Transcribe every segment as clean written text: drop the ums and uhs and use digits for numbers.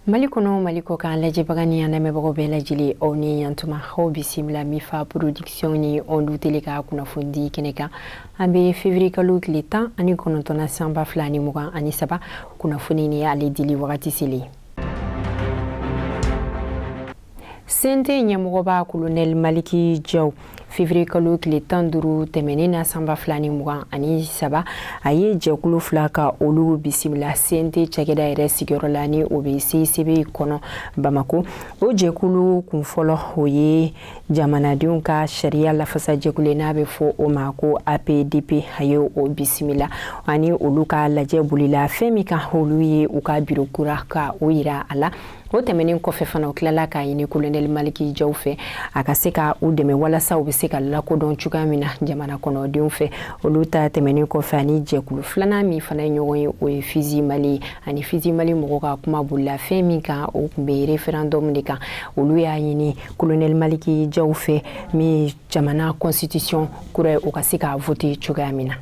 Malikono maliko kan laje bagani anda me bago bela jili oni yantuma ho bisimla mifa production ni ondu teleka kuna fundi keneka ambe février kalu klita ani kono tona samba flani muga ani saba kuna funini ali dili wakati sili Sente nyamugoba colonel Maliki Diaw février kalu klita nduru temenina samba flani muga ani saba aye jekulu flaka olu bisimla sente chageda ere sigorolani obisi sibe kono Bamako o jekulu kunfolo oye jamanadenw ka sharia lafasa jekule na be fo o mako APDP hayo o bisimila ani olu ka laje bulila femi ka olu ye u ka biro kura ka o yira ala o temenin kofe fana klala ka yini colonel Maliki Diaw fe aka se ka u deme wala sa u be se ka lakodon chugamina jamana kono denw fe olu ta temenin kofe ani jekulu flana mi fana ɲɔgɔn o fizi mali ani fizi mali mɔgɔ ka kuma bulila femi ka o be referendum de kan olu ya yini colonel Maliki Diaw fe mi jamana constitution kure o ka se ka voter chugamina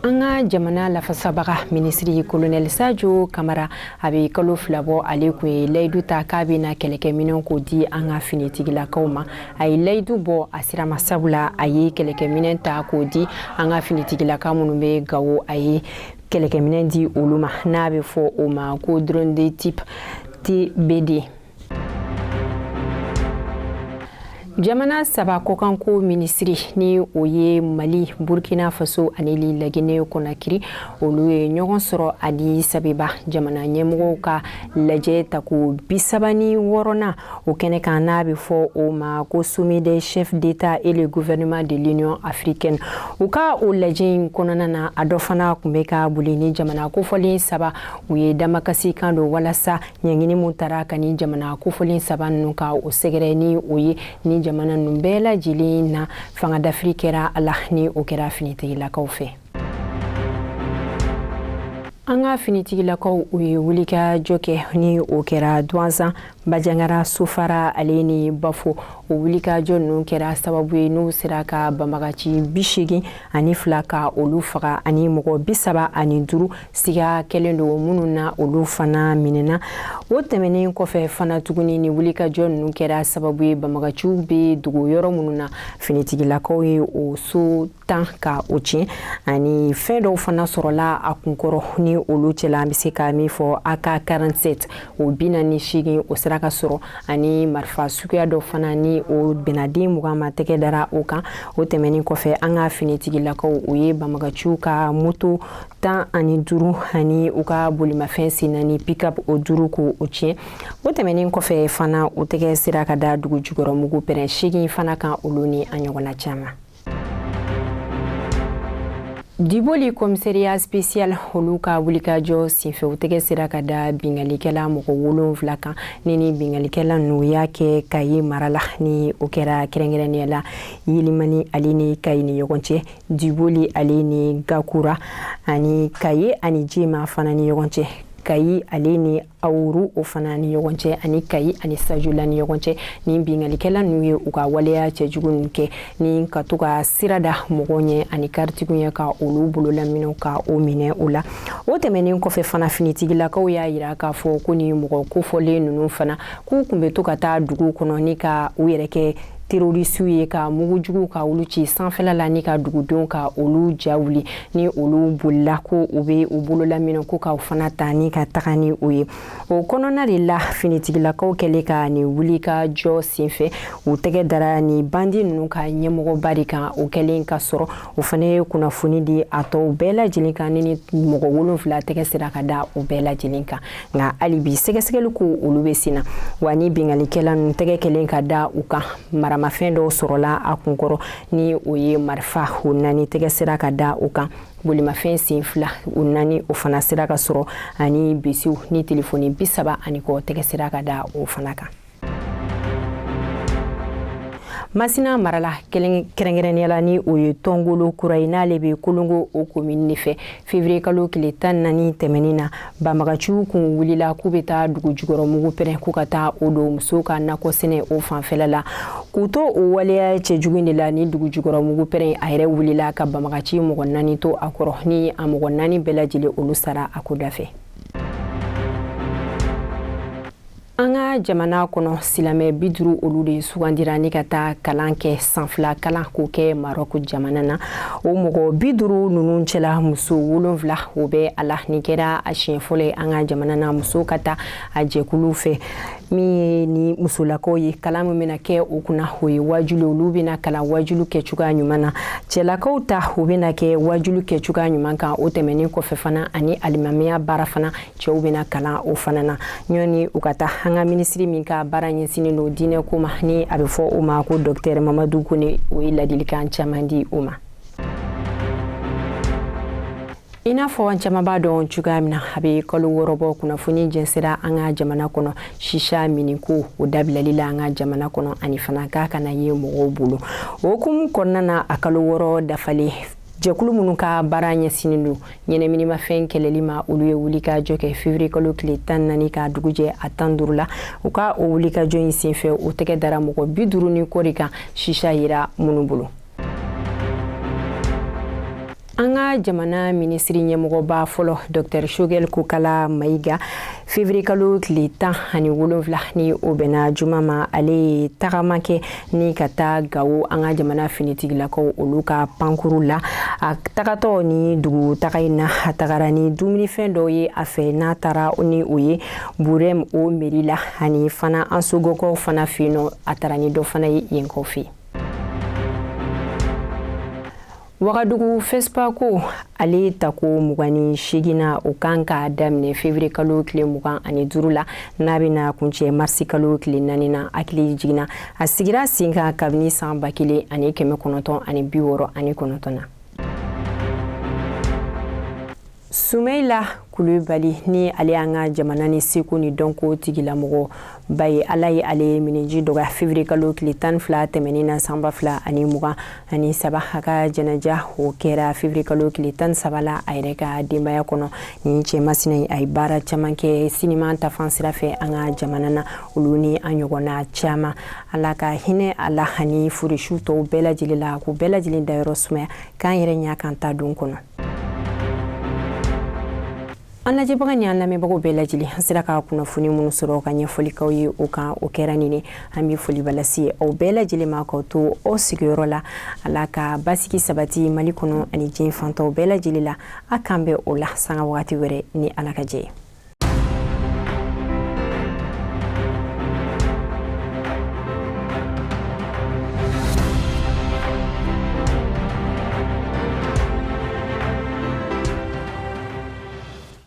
Anga jamana lafasabaga ministri colonel Sadio Kamara abi kalo flabo alekwe leidu ta kabina keleke minon ko di anga finitigila kauma ay leidu bo asira masabula ayi keleke minen ta ko di anga finitigila kamunu be gawo ayi keleke minen di uluma nabe fo o ma ko drone de type TBD Jamana saba kokanko ministri ni oye Mali Burkina Faso anili lagine konakiri oluye ɲɔgɔn sɔrɔ adi sabiba jamana ɲɛmɔgɔw ka lajɛ taku bisabani wɔrɔna o kɛnɛ kan n'a bɛ fɔ o ma ko sommet des chefs d'État et le gouvernement de l'Union africaine u ka o lajɛ in kɔnɔna na a dɔ fana kun bɛ ka boli ni jamana kofɔlen saba u ye damakasi kan do walasa ɲɛɲini mun tara ka ni jamana kofɔlen saba ninnu ka o sɛgɛrɛ ni o ye ni jamana numbela jili na fanga d'Afrique kɛra ala ni o kɛra finitigilakaw fɛ an ka finitigilakaw u ye wulika jɔ kɛ ni o kɛra Douanzan Bajangara Sofara ale ni Bafo o wulika jɔ ninnu kɛra sababu ye n'u sera ka banbagaci 80 ani 2 ka olu faga ani mɔgɔ 35 siga kɛlen do minnu na olu fana minɛna o tɛmɛnen kɔfɛ fana tuguni ni wulika jɔ ninnu kɛra sababu ye banbagaciw be dugu yɔrɔ minnu na finitigilakaw ye o so 10 ka o tiɲɛ ani fɛn dɔw fana sɔrɔla a kunkɔrɔ ni olu cɛla an bɛ se ka min fɔ AK47 o 48 o sera ka sɔrɔ ani marifa suguya dɔ fana ni o bɛnaden 20 ma tɛgɛ dara o kan o tɛmɛnen kɔfɛ an ka finitigilakaw o ye banbagaciw ka moto 15 ani u ka bolimafɛn sen naani pick-up o 5 ko o tiɲɛ o tɛmɛnen kɔfɛ fana o tɛgɛ sera ka da dugu jukɔrɔmugu pɛrɛn 8 fana kan olu ni a ɲɔgɔnna caman Diboli commissariat spécial olu ka wulikajɔ senfɛ u tɛgɛ sera ka da bingalikɛla mɔgɔ 7 kan ni bingalikɛla n'u y'a kɛ Kaye mara la ni o kɛra kɛrɛnkɛrɛnnenya la Yilimani ale ni Kaye ni ɲɔgɔn cɛ Diboli ale ni Gakura ani Kaye ani Jema fana ni ɲɔgɔn cɛ Kayi ale ni Awuru o fana ni ɲɔgɔn cɛ ani Kayi ani Sajula ni ɲɔgɔn cɛ ni bingalikɛla n'u ye u ka waleya cɛjugu ninnu kɛ ni ka to ka sira da mɔgɔw ɲɛ ani karitigiw ɲɛ ka olu bololaminɛw ka o minɛ o la o tɛmɛnen kɔfɛ fana finitigilakaw y'a yira k'a fɔ ko ni mɔgɔ kofɔlen ninnu fana k'u kun bɛ to ka taa dugu kɔnɔ ni ka u yɛrɛ kɛ terrorisiw ye ka mugujugu ka olu ci sanfɛla la ni ka dugudenw ka olu jawuli ni olu bolila ko u be u bololaminɛ ko ka fana ta ni ka taga ni o ye o kɔnɔna de la finitigilakaw kɛlen ka ni wuli ka jɔ senfɛ u tɛgɛ dara ni bandi ninnu ka ɲɛmɔgɔba de kan o kɛlen ka sɔrɔ o fana ye kunnafoni di a tɔw bɛɛ lajɛlen kan ni mɔgɔ 7 tɛgɛ sera ka da o bɛɛ lajɛlen kan nka hali bi sɛgɛsɛgɛli ko olu bɛ sen na wa ni bingalikɛla ninnu tɛgɛ kɛlen ka da u kan maramafɛn dɔw sɔrɔla a kunkɔrɔ ni o ye marifa o 4 tɛgɛ sera ka da o kan bolimafɛn sen 2 o 4 o fana sera ka sɔrɔ ani bisiw ni telefoni 30 ani kɔ tɛgɛ sera ka da o fana kan Masina marala kɛrɛnkɛrɛnnenya ni o ye Tɔngolo kura ye n'ale bɛ Kolongo o commune de fɛ février kalo tile 14 tɛmɛnen na banbagaciw kun wulila k'u bɛ taa dugu jukɔrɔmugu pɛrɛn k'u ka taa o don musow ka nakɔsɛnɛ o fanfɛla la k'u to o waleya cɛjugu de la ni dugu jukɔrɔmugu pɛrɛn a yɛrɛ wulila ka banbagaci mɔgɔ 4 to a kɔrɔ ni a mɔgɔ 4 bɛɛ lajɛlen olu sara a ko da fɛ. Anga jamana kono silame biduru olu de sugandira ni ka taa kalan kɛ sanfila kalan ko kɛ Maroc jamana na o mɔgɔ biduru nunu cɛla muso 7 o bɛ ala ni kɛra a siɲɛ fɔlɔ anga jamana na muso ka taa a jɛkulu fɛ min ni musolakaw ye kalan min bɛna kɛ o kunna o ye wajulu olu bɛna kalan wajulu kɛ cogoya ɲuman na cɛlakaw ta o bɛna kɛ wajulu kɛ cogoya ɲuman kan o tɛmɛnen kɔfɛ fana ani alimamiya baara fana cɛw bɛna kalan o fana na ɲɔni u ka taa hanga ministri min ka baara ɲɛsinen do diinɛ ko ma ni a bɛ fɔ o ma ko docteur Mamadou Kone o ye ladilikan caman di o ma. I n'a fɔ caman b'a dɔn cogoya min na a bɛ kalo 6 bɔ kunnafoni jɛnsɛra an ka jamana kɔnɔ shisha miniko o dabilali la an ka jamana kɔnɔ ani fana k'a kana ye mɔgɔw bolo o hukumu kɔnɔna na a kalo 6 dafalen jɛkulu minnu ka baara ɲɛsinen do ɲɛnɛminimafɛn kɛlɛli ma olu ye wulikajɔ kɛ février kalo tile 14 ka dugujɛ a 15 la u ka o wulikajɔ in senfɛ o tɛgɛ dara mɔgɔ 50 ni kɔ de kan shisha yira minnu bolo. An ka jamana ministri ɲɛmɔgɔba fɔlɔ Dr Choguel Kokala Mayiga février kalo tile 17 ni o bɛna juma ma ale tagama kɛ ni ka taa Gawo an ka jamana finitigilakaw olu ka pankuru la a tagatɔ ni dugu taga in na a tagara ni dumunifɛn dɔw ye a fɛ n'a taara ni o ye Burem o mairie la ani fana an sogɔkaw fana fɛ yen nɔ a taara ni dɔ fana ye yen kɔfɛ. Wagadugu Fespa ko ale tako 28 o kan ka daminɛ février kalo tile 25 la n'a bɛna kuncɛ mars kalo tile 4 na akili jiginna a sigira sen kan kabini san 1969 na. Sumaila Kulubali ni ale an ka jamana ni seko ni dɔnko tigilamɔgɔ ba ye ala ye ale miniji dɔgɔya février kalo tile 12 tɛmɛnen na san 2023 a ka jɛnaja o kɛra février kalo tile 13 la a yɛrɛ ka denbaya kɔnɔ ni cɛmasina a ye baara caman kɛ sinima tafan sira fɛ an ka jamana na olu ni an ɲɔgɔnna caman ala ka hinɛ ala ani furushu tɔw bɛɛ lajɛlen la ko bɛɛ lajɛlen dayɔrɔ sumaya k'an yɛrɛ ɲa kan ta don kɔnɔ. An lajɛbaga ni an lamɛnbagaw bɛɛ lajɛlen an sera ka kunnafoni minnu sɔrɔ ka ɲɛfɔlikaw ye o kan o kɛra nin an bɛ foli balasi aw bɛɛ lajɛlen ma k'aw to aw sigiyɔrɔ la ala ka basigi sabati Mali kɔnɔ ani diɲɛ fantanw bɛɛ lajɛlen la a kan bɛ o la sanga wagati wɛrɛ ni ala ka jɛ ye.